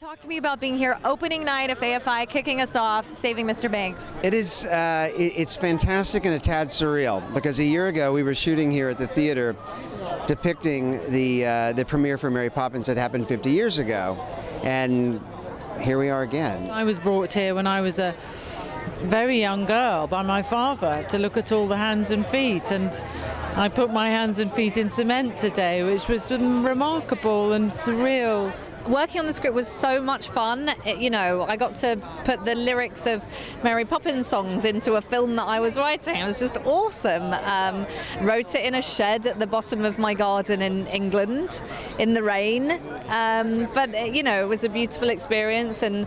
Talk to me about being here opening night of AFI, kicking us off, saving Mr. Banks. It is, it's fantastic and a tad surreal, because a year ago we were shooting here at the theater depicting the premiere for Mary Poppins that happened 50 years ago, and here we are again. I was brought here when I was a very young girl by my father to look at all the hands and feet, and I put my hands and feet in cement today, which was remarkable and surreal. Working on the script was so much fun. I got to put the lyrics of Mary Poppins songs into a film that I was writing. It was just awesome. Wrote it in a shed at the bottom of my garden in England in the rain. But it was a beautiful experience, and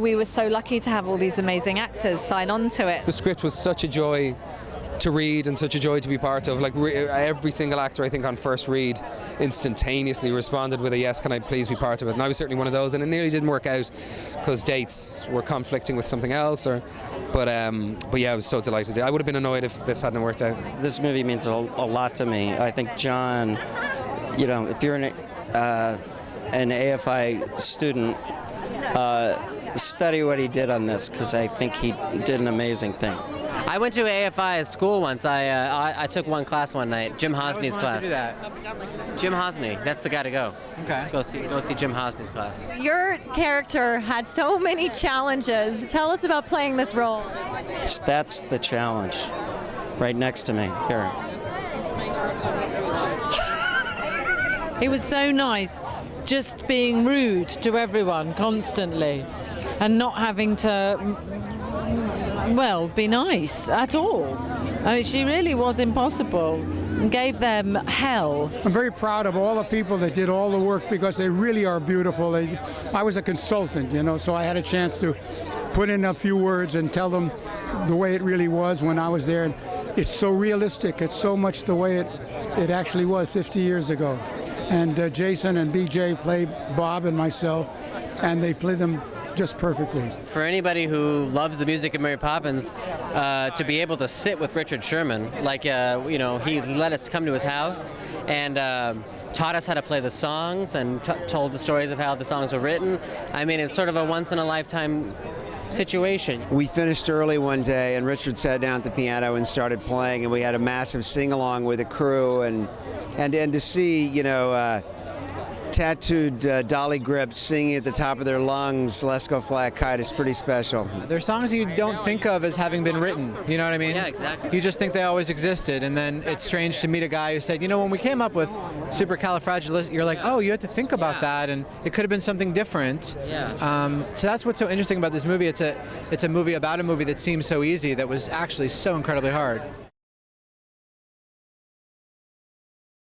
we were so lucky to have all these amazing actors sign on to it. The script was such a joy to read and such a joy to be part of. Like every single actor, I think, on first read instantaneously responded with a yes, can I please be part of it? And I was certainly one of those, and it nearly didn't work out because dates were conflicting with something else. But yeah, I was so delighted. I would have been annoyed if this hadn't worked out. This movie means a lot to me. I think John, if you're an AFI student, study what he did on this, because I think he did an amazing thing. I went to AFI at school once. I took one class one night, Jim Hosny's class. To do that. Jim Hosny, that's the guy to go. Okay. Go see Jim Hosny's class. Your character had so many challenges. Tell us about playing this role. That's the challenge. Right next to me, here. It was so nice just being rude to everyone constantly and not having to, be nice at all. I mean, she really was impossible and gave them hell. I'm very proud of all the people that did all the work, because they really are beautiful. I was a consultant, so I had a chance to put in a few words and tell them the way it really was when I was there. And it's so realistic. It's so much the way it actually was 50 years ago. And Jason and BJ play Bob and myself, and they play them just perfectly. For anybody who loves the music of Mary Poppins, to be able to sit with Richard Sherman, he let us come to his house and taught us how to play the songs and told the stories of how the songs were written. I mean, it's sort of a once-in-a-lifetime situation. We finished early one day, and Richard sat down at the piano and started playing, and we had a massive sing-along with the crew, and to see, tattooed dolly grips singing at the top of their lungs, Let's Go Fly a Kite, is pretty special. They're songs you don't think of as having been written, you know what I mean? Yeah, exactly. You just think they always existed, and then it's strange to meet a guy who said, when we came up with Supercalifragilistic, you're like, oh, you had to think about that, and it could have been something different. Yeah. So that's what's so interesting about this movie. It's a movie about a movie that seems so easy, that was actually so incredibly hard.